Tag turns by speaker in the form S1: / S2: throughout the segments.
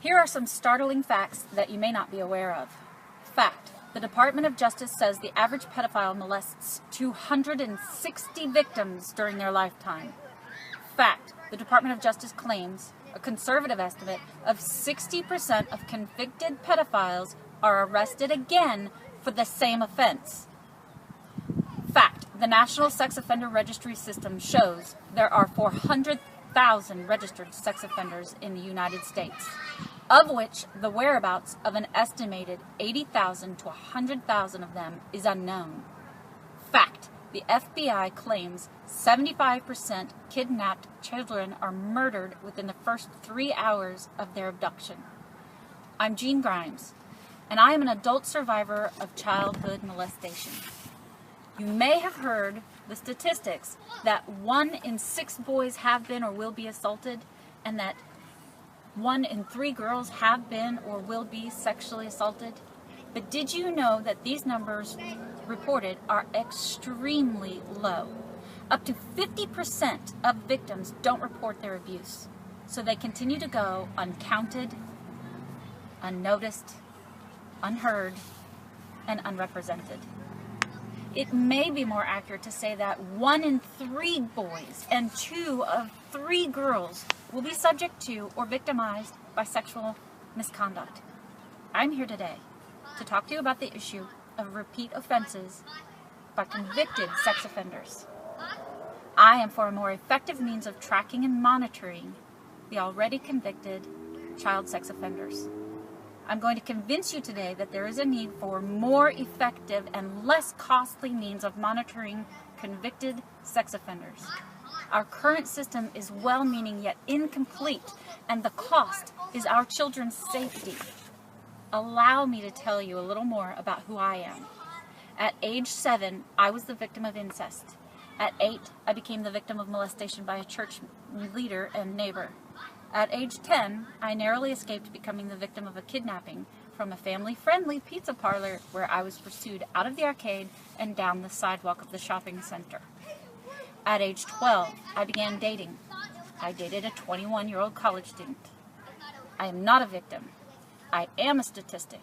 S1: Here are some startling facts that you may not be aware of. Fact: the Department of Justice says the average pedophile molests 260 victims during their lifetime. Fact: the Department of Justice claims a conservative estimate of 60% of convicted pedophiles are arrested again for the same offense. Fact: the National Sex Offender Registry System shows there are 400,000 registered sex offenders in the United States, of which the whereabouts of an estimated 80,000 to 100,000 of them is unknown. Fact: the FBI claims 75% kidnapped children are murdered within the first 3 hours of their abduction. I'm Jeanne Grimes, and I am an adult survivor of childhood molestation. You may have heard the statistics that 1 in 6 boys have been or will be assaulted, and that 1 in 3 girls have been or will be sexually assaulted. But did you know that these numbers reported are extremely low? Up to 50% of victims don't report their abuse, so they continue to go uncounted, unnoticed, unheard, and unrepresented. It may be more accurate to say that 1 in 3 boys and 2 of 3 girls will be subject to or victimized by sexual misconduct. I'm here today to talk to you about the issue of repeat offenses by convicted sex offenders. I am for a more effective means of tracking and monitoring the already convicted child sex offenders. I'm going to convince you today that there is a need for more effective and less costly means of monitoring convicted sex offenders. Our current system is well-meaning yet incomplete, and the cost is our children's safety. Allow me to tell you a little more about who I am. At age 7, I was the victim of incest. At 8, I became the victim of molestation by a church leader and neighbor. At age 10, I narrowly escaped becoming the victim of a kidnapping from a family-friendly pizza parlor where I was pursued out of the arcade and down the sidewalk of the shopping center. At age 12, I began dating. I dated a 21-year-old college student. I am not a victim. I am a statistic.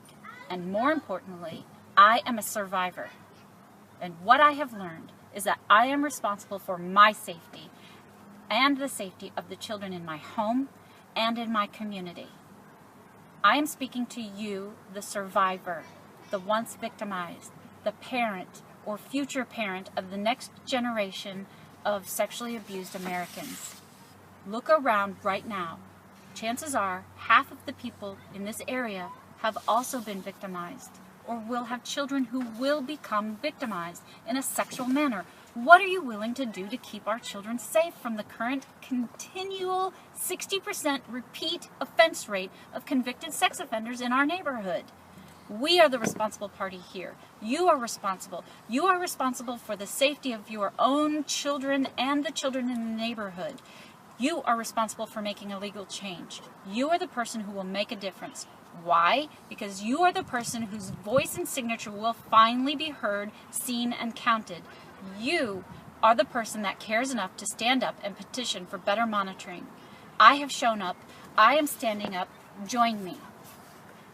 S1: And more importantly, I am a survivor. And what I have learned is that I am responsible for my safety and the safety of the children in my home and in my community. I am speaking to you, the survivor, the once victimized, the parent or future parent of the next generation of sexually abused Americans. Look around right now. Chances are half of the people in this area have also been victimized or will have children who will become victimized in a sexual manner. What are you willing to do to keep our children safe from the current continual 60% repeat offense rate of convicted sex offenders in our neighborhood? We are the responsible party here. You are responsible. You are responsible for the safety of your own children and the children in the neighborhood. You are responsible for making a legal change. You are the person who will make a difference. Why? Because you are the person whose voice and signature will finally be heard, seen, and counted. You are the person that cares enough to stand up and petition for better monitoring. I have shown up. I am standing up. Join me.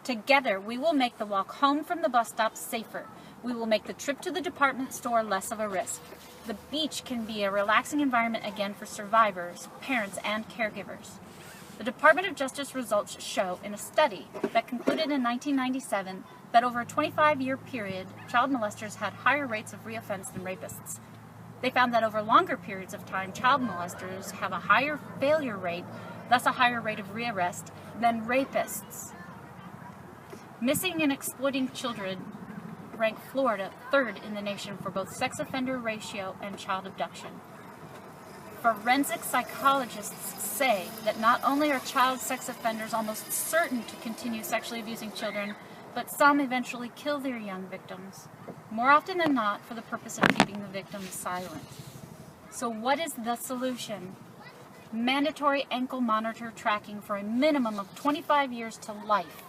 S1: Together, we will make the walk home from the bus stop safer. We will make the trip to the department store less of a risk. The beach can be a relaxing environment again for survivors, parents, and caregivers. The Department of Justice results show in a study that concluded in 1997 that over a 25-year period, child molesters had higher rates of reoffense than rapists. They found that over longer periods of time, child molesters have a higher failure rate, thus a higher rate of rearrest, than rapists. Missing and exploiting children rank Florida 3rd in the nation for both sex offender ratio and child abduction. Forensic psychologists say that not only are child sex offenders almost certain to continue sexually abusing children, but some eventually kill their young victims, more often than not for the purpose of keeping the victims silent. So what is the solution? Mandatory ankle monitor tracking for a minimum of 25 years to life.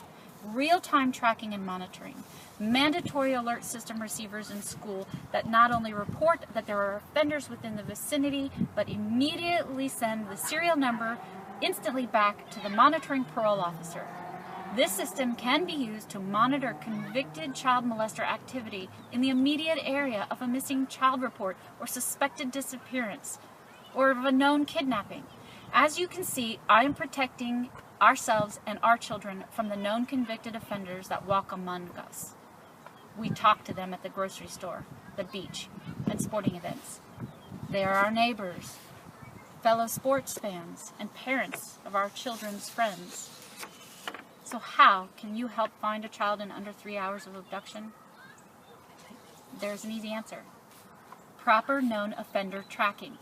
S1: Real-time tracking and monitoring, mandatory alert system receivers in school that not only report that there are offenders within the vicinity, but immediately send the serial number instantly back to the monitoring parole officer. This system can be used to monitor convicted child molester activity in the immediate area of a missing child report or suspected disappearance, or of a known kidnapping. As you can see, I am protecting ourselves and our children from the known convicted offenders that walk among us. We talk to them at the grocery store, the beach, and sporting events. They are our neighbors, fellow sports fans, and parents of our children's friends. So how can you help find a child in under 3 hours of abduction? There's an easy answer. Proper known offender tracking.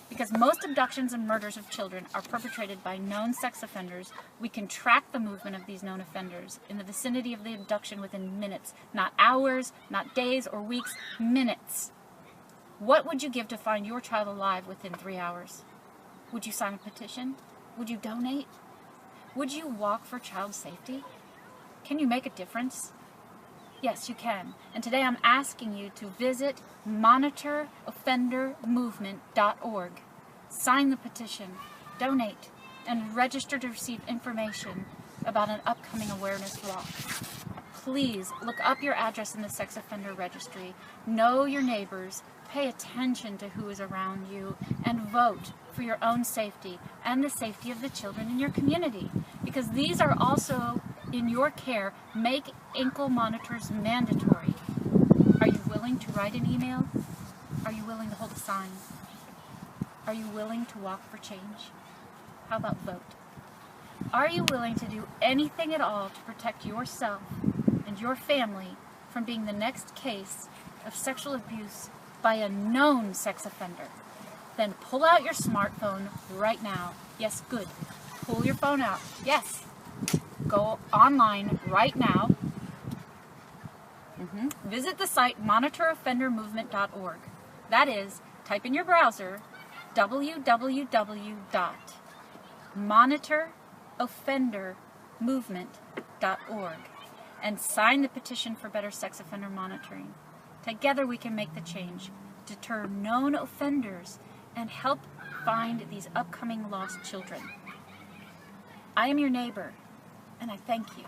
S1: Because most abductions and murders of children are perpetrated by known sex offenders, we can track the movement of these known offenders in the vicinity of the abduction within minutes, not hours, not days or weeks, minutes. What would you give to find your child alive within 3 hours? Would you sign a petition? Would you donate? Would you walk for child safety? Can you make a difference? Yes, you can. And today I'm asking you to visit monitoroffendermovement.org. Sign the petition, donate, and register to receive information about an upcoming awareness walk. Please look up your address in the sex offender registry, know your neighbors, pay attention to who is around you, and vote for your own safety and the safety of the children in your community. Because these are also in your care. Make ankle monitors mandatory. Are you willing to write an email? Are you willing to hold a sign? Are you willing to walk for change? How about vote? Are you willing to do anything at all to protect yourself and your family from being the next case of sexual abuse by a known sex offender? Then pull out your smartphone right now. Yes, good. Pull your phone out. Yes. Go online right now. Visit the site monitoroffendermovement.org. That is, type in your browser www.monitoroffendermovement.org and sign the petition for better sex offender monitoring. Together we can make the change, deter known offenders, and help find these upcoming lost children. I am your neighbor, and I thank you.